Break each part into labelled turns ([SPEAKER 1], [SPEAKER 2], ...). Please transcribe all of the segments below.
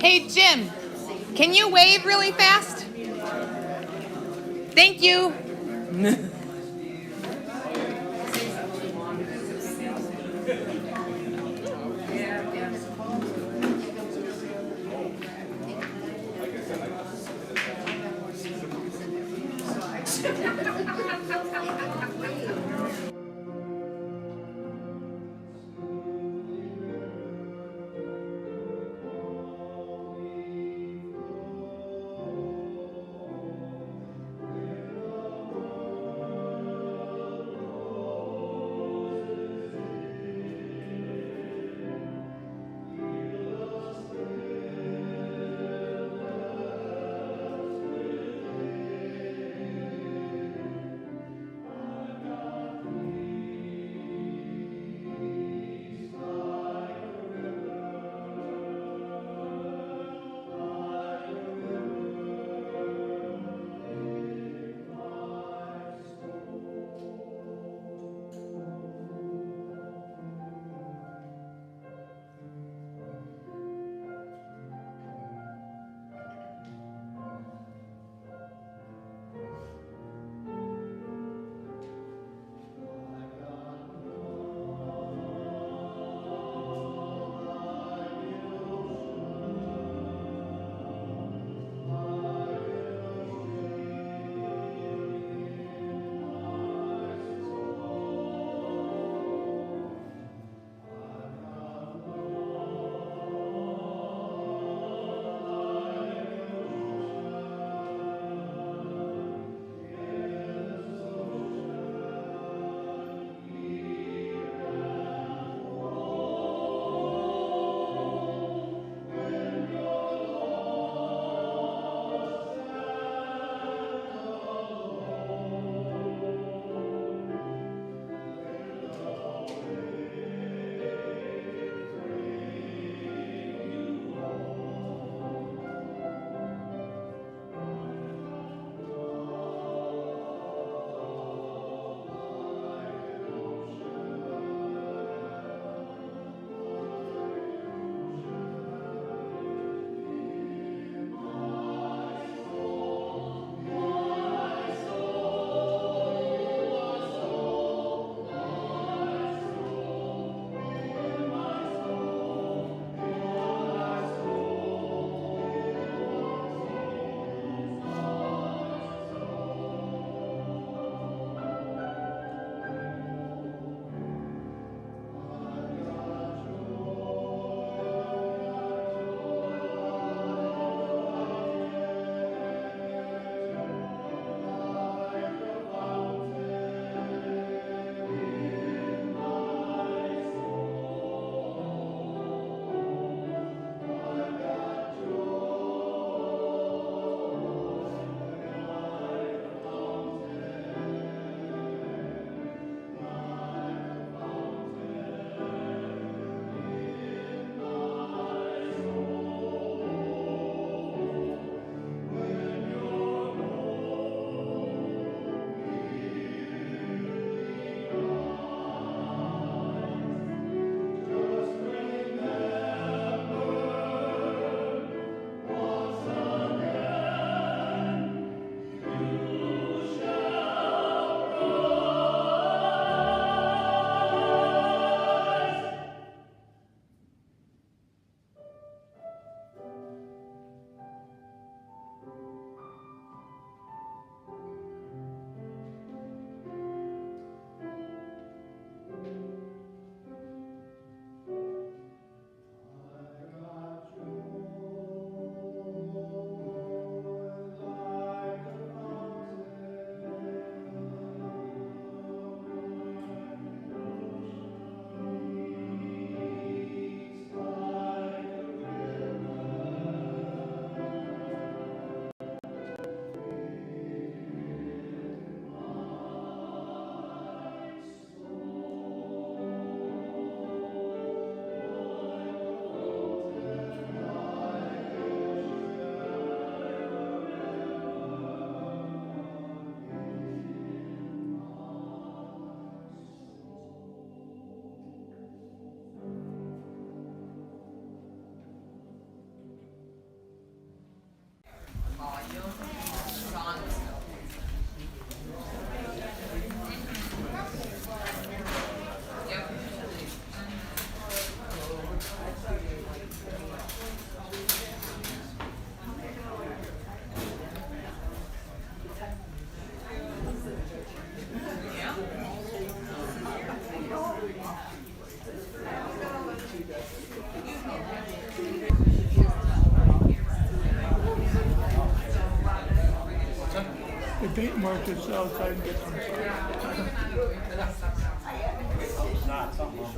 [SPEAKER 1] Hey, Jim, can you wave really fast? Thank you.
[SPEAKER 2] Mark, just outside and get some.
[SPEAKER 3] Not something wrong.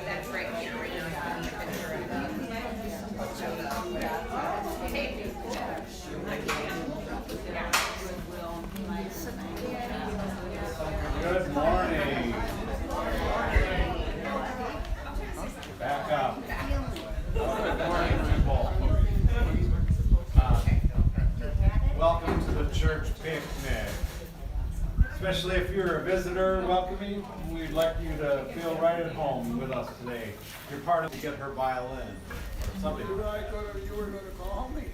[SPEAKER 1] That's right here.
[SPEAKER 3] Good morning. Back up. Good morning, people. Welcome to the church picnic. Especially if you're a visitor welcoming, we'd like you to feel right at home with us today. You're part of to get her violin or something.
[SPEAKER 2] You were gonna call me.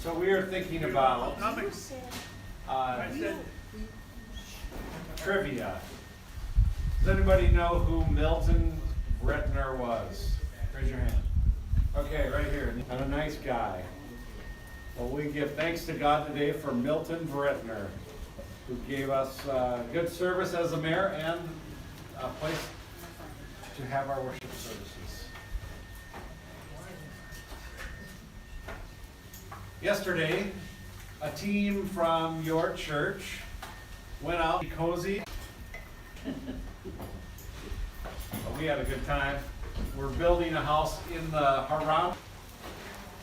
[SPEAKER 3] So we are thinking about trivia. Does anybody know who Milton Bretner was? Raise your hand. Okay, right here. And a nice guy. Well, we give thanks to God today for Milton Bretner, who gave us good service as a mayor and a place to have our worship services. Yesterday, a team from your church went out to Cozy. We had a good time. We're building a house in the Haram.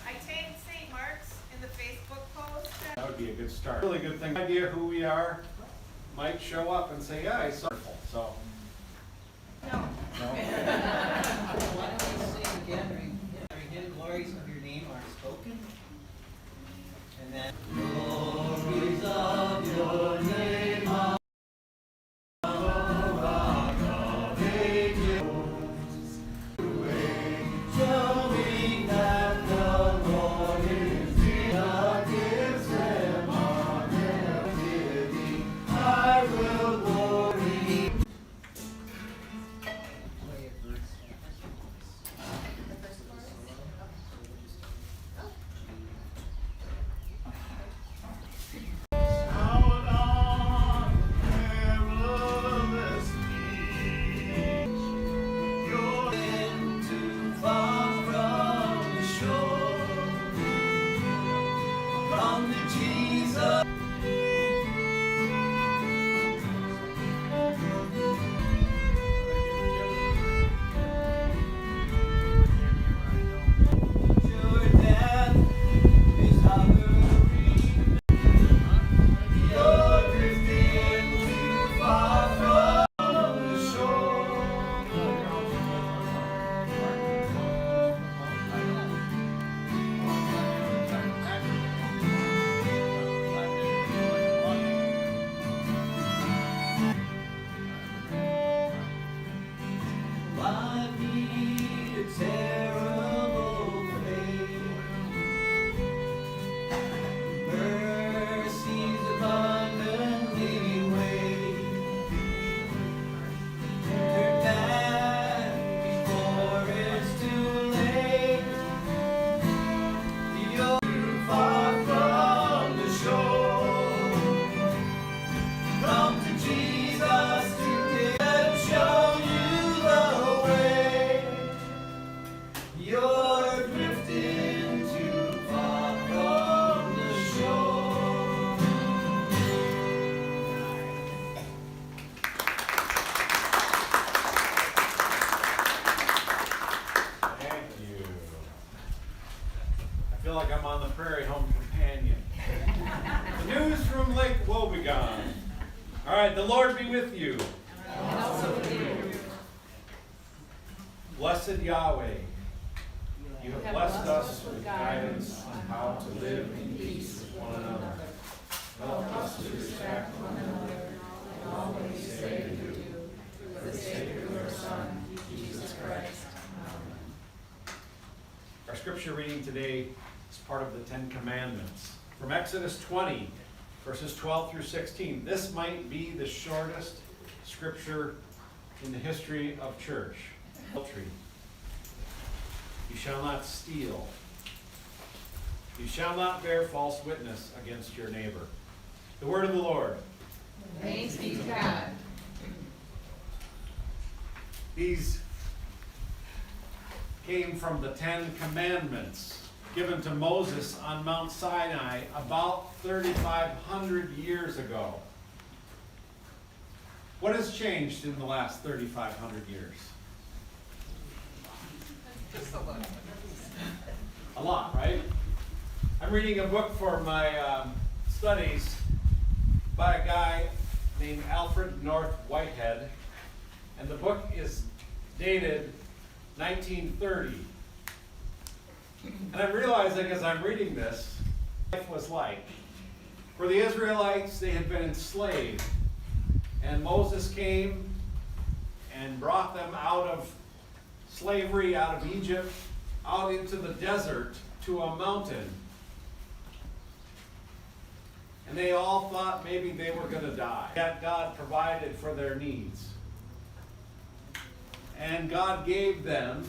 [SPEAKER 4] I tagged St. Mark's in the Facebook post.
[SPEAKER 3] That would be a good start. Really good thing. Idea who we are might show up and say, yeah, I saw it. So.
[SPEAKER 4] No.
[SPEAKER 3] No?
[SPEAKER 5] Why don't we sing again? Hidden glories of your name are spoken. And then glories of your name are showing that the Lord is near, gives them honor, giving, I will glory.
[SPEAKER 2] Out on perilous sea, you're
[SPEAKER 5] Been too far from the shore, from the Jesus. Your death is hovering. You're drifting too far from the shore. Life need a terrible fate. Mercies abundantly wait. Turn back before it's too late. You're too far from the shore. Come to Jesus today and show you the way. You're drifting too far from the shore.
[SPEAKER 3] Thank you. I feel like I'm on the Prairie Home Companion. The news from Lake Wobegon. All right, the Lord be with you. Blessed Yahweh, you have blessed us with guidance on how to live in peace with one another. Help us to respect one another Our scripture reading today is part of the Ten Commandments. From Exodus 20, verses 12 through 16. This might be the shortest scripture in the history of church. Adultery. You shall not steal. You shall not bear false witness against your neighbor. The word of the Lord.
[SPEAKER 1] Thanks be to God.
[SPEAKER 3] These came from the Ten Commandments given to Moses on Mount Sinai about 3,500 years ago. What has changed in the last 3,500 years?
[SPEAKER 1] Just a little.
[SPEAKER 3] A lot, right? I'm reading a book for my studies by a guy named Alfred North Whitehead, and the book is dated 1930. And I'm realizing as I'm reading this, what life was like. For the Israelites, they had been enslaved, and Moses came and brought them out of slavery, out of Egypt, out into the desert to a mountain. And they all thought maybe they were going to die. Yet God provided for their needs. And God gave them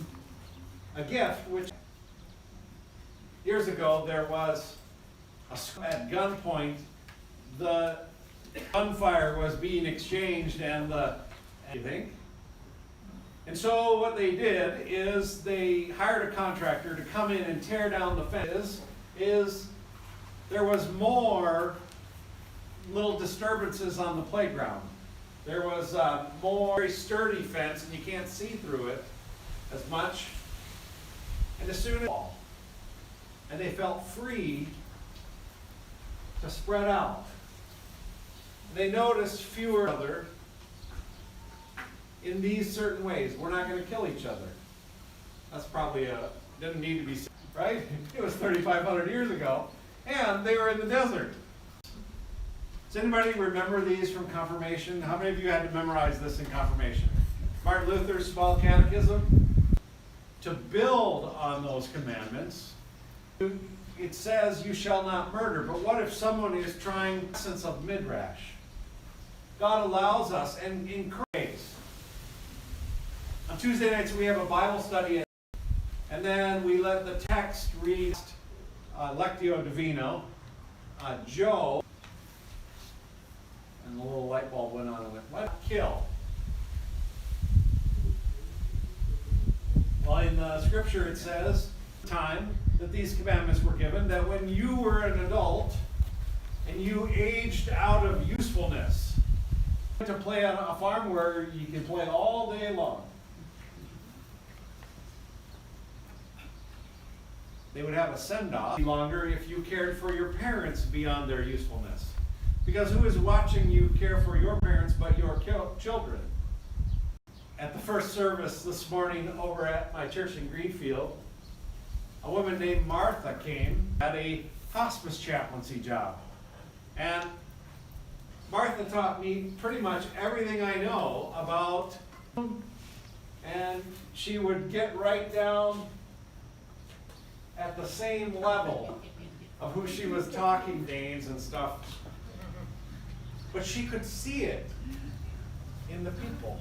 [SPEAKER 3] a gift, which years ago there was at gunpoint, the gunfire was being exchanged and you think? And so what they did is they hired a contractor to come in and tear down the fence. There was more little disturbances on the playground. There was more very sturdy fence, and you can't see through it as much. And as soon as and they felt free to spread out. They noticed fewer other in these certain ways. We're not going to kill each other. That's probably didn't need to be said, right? It was 3,500 years ago, and they were in the desert. Does anybody remember these from confirmation? How many of you had to memorize this in confirmation? Martin Luther's Small Catechism. To build on those commandments, it says you shall not murder. But what if someone is trying the essence of midrash? God allows us and encourages. On Tuesday nights we have a Bible study, and then we let the text read Lectio Divino, Job. And the little light bulb went on and went, what? Kill. Well, in the scripture it says, time that these commandments were given, that when you were an adult and you aged out of usefulness, to play on a farm where you can play all day long. They would have a send-off longer if you cared for your parents beyond their usefulness. Because who is watching you care for your parents but your children? At the first service this morning over at my church in Greenfield, a woman named Martha came at a hospice chaplaincy job. And Martha taught me pretty much everything I know about, and she would get right down at the same level of who she was talking, names and stuff. But she could see it in the people.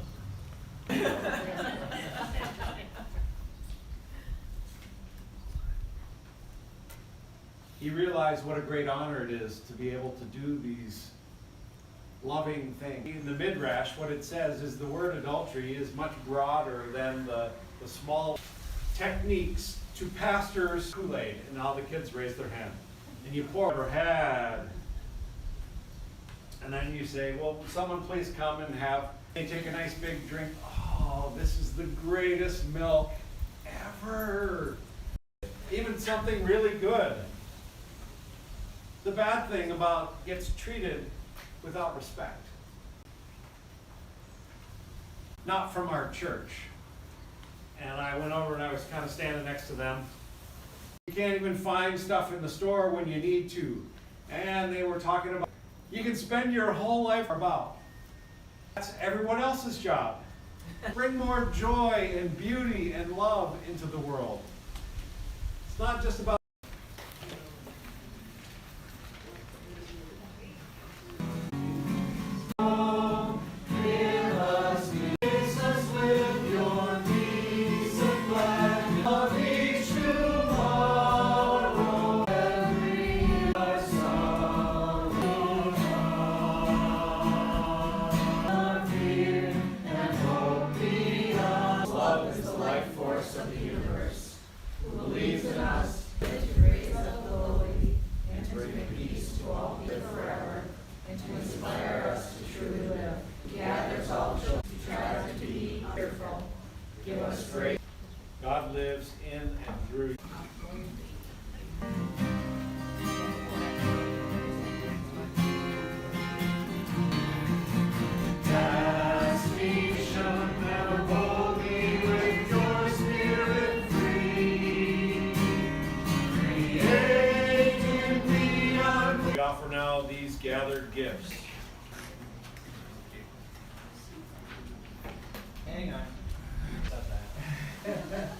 [SPEAKER 3] He realized what a great honor it is to be able to do these loving things. In the Midrash, what it says is the word adultery is much broader than the small techniques to pastors' Kool-Aid. And all the kids raise their hand. And you pour her head. And then you say, well, someone please come and they take a nice big drink. Oh, this is the greatest milk ever. Even something really good. The bad thing about gets treated without respect. Not from our church. And I went over and I was kind of standing next to them. You can't even find stuff in the store when you need to. And they were talking about, you can spend your whole life about. That's everyone else's job. Bring more joy and beauty and love into the world. It's not just about God lives in and through you. We offer now these gathered gifts.
[SPEAKER 5] Hang on. Stop that.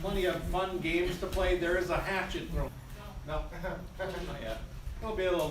[SPEAKER 3] Plenty of fun games to play. There is a hatchet thrown. No, not yet. It'll be a little